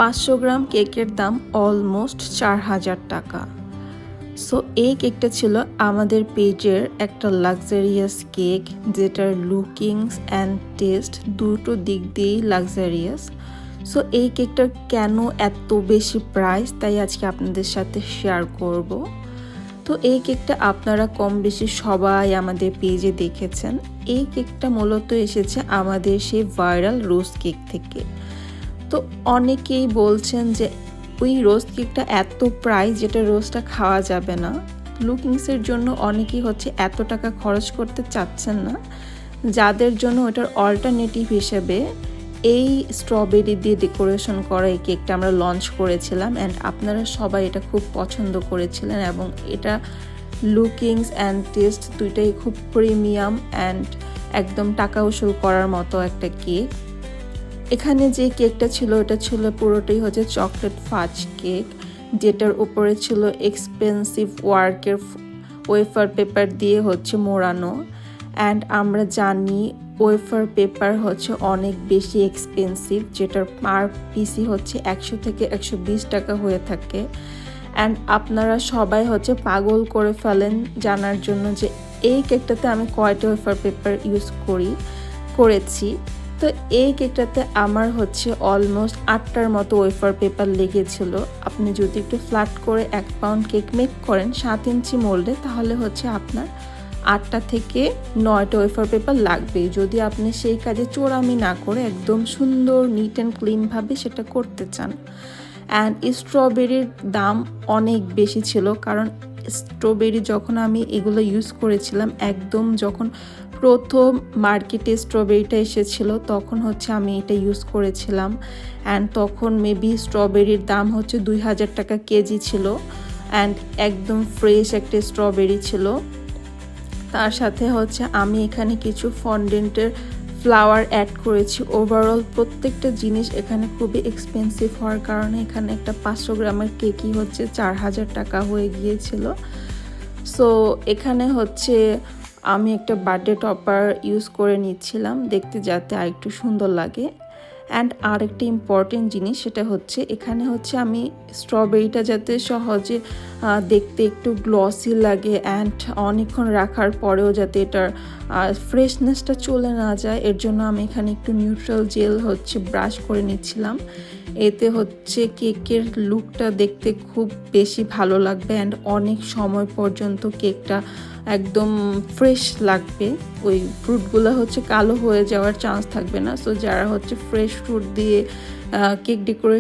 500 গ্রাম কেকের দাম অলমোস্ট 4000 টাকা। সো এই কেকটা ছিল আমাদের পেজের একটা লাক্সারিয়াস কেক, যেটার লুকিংস অ্যান্ড টেস্ট দুটো দিক দিয়েই লাক্সারিয়াস। সো এই কেকটার কেন এত বেশি প্রাইস, তাই আজকে আপনাদের সাথে শেয়ার করব। তো এই কেকটা আপনারা কম বেশি সবাই আমাদের পেজে দেখেছেন। এই কেকটা মূলত এসেছে আমাদের সেই ভাইরাল রোজ কেক থেকে। তো অনেকেই বলছেন যে ওই রোজ কেকটা এত প্রাইস, যেটা রোজটা খাওয়া যাবে না। লুকিংসের জন্য অনেকেই এত টাকা খরচ করতে চাচ্ছেন না, যাদের জন্য ওটার অল্টারনেটিভ হিসেবে এই স্ট্রবেরি দিয়ে ডেকোরেশন করা এই কেকটা আমরা লঞ্চ করেছিলাম। অ্যান্ড আপনারা সবাই এটা খুব পছন্দ করেছিলেন, এবং এটা লুকিংস অ্যান্ড টেস্ট দুইটাই খুব প্রিমিয়াম অ্যান্ড একদম টাকা উসুল করার মতো একটা কেক। এখানে যে কেকটা ছিল এটা ছিল পুরোটাই চকলেট ফাজ কেক, যেটার উপরে ছিল এক্সপেন্সিভ ওয়ার্কের ওয়েফার পেপার দিয়ে মোড়ানো। অ্যান্ড আমরা জানি ওয়েফার পেপার অনেক বেশি এক্সপেন্সিভ, যেটার পার পিসি 100 থেকে 120 টাকা হয়ে থাকে। অ্যান্ড আপনারা সবাই পাগল করে ফেলেন জানার জন্য যে এই কেকটাতে আমি কয়টা ওয়েফার পেপার ইউজ করেছি। তো এই কেকটাতে আমার অলমোস্ট 8টার মতো ওয়েফার পেপার লেগেছিল। আপনি যদি একটু ফ্ল্যাট করে 1 পাউন্ড কেক মেক করেন 7 ইঞ্চি মোল্ডে, তাহলে আপনার 8টা থেকে 9টা ওয়েফার পেপার লাগবে, যদি আপনি সেই কাজে চোরামি না করে একদম সুন্দর নিট অ্যান্ড ক্লিনভাবে সেটা করতে চান। অ্যান্ড স্ট্রবেরির দাম অনেক বেশি ছিল, কারণ স্ট্রবেরি যখন আমি এগুলো ইউজ করেছিলাম, একদম যখন প্রথম মার্কেটে স্ট্রবেরিটা এসেছিল তখন আমি এটা ইউজ করেছিলাম। অ্যান্ড তখন মেবি স্ট্রবেরির দাম 2000 টাকা কেজি ছিল। অ্যান্ড একদম ফ্রেশ একটা স্ট্রবেরি ছিল। তার সাথে আমি এখানে কিছু ফন্ডেন্টের ফ্লাওয়ার অ্যাড করেছি। ওভারঅল প্রত্যেকটা জিনিস এখানে খুবই এক্সপেন্সিভ হওয়ার কারণে এখানে একটা 500 গ্রামের কেকই 4000 টাকা হয়ে গিয়েছিল। সো এখানে আমি একটা বার্থডে টপার ইউজ করে নিচ্ছিলাম, দেখতে যাতে আর একটু সুন্দর লাগে। অ্যান্ড আরেকটি ইম্পর্টেন্ট জিনিস, সেটা এখানে আমি স্ট্রবেরিটা যাতে সহজে দেখতে একটু গ্লসি লাগে অ্যান্ড অনেকক্ষণ রাখার পরেও যাতে এটার ফ্রেশনেসটা চলে না যায়, এর জন্য আমি এখানে একটু নিউট্রাল জেল ব্রাশ করে নিচ্ছিলাম। এতে কেকের লুকটা দেখতে খুব বেশি ভালো লাগবে অ্যান্ড অনেক সময় পর্যন্ত কেকটা একদম ফ্রেশ লাগবে। ওই ফ্রুটগুলো কালো হয়ে যাওয়ার চান্স থাকবে না। সো যারা ফ্রেশ ফ্রুট দিয়ে কেক ডেকোরেশন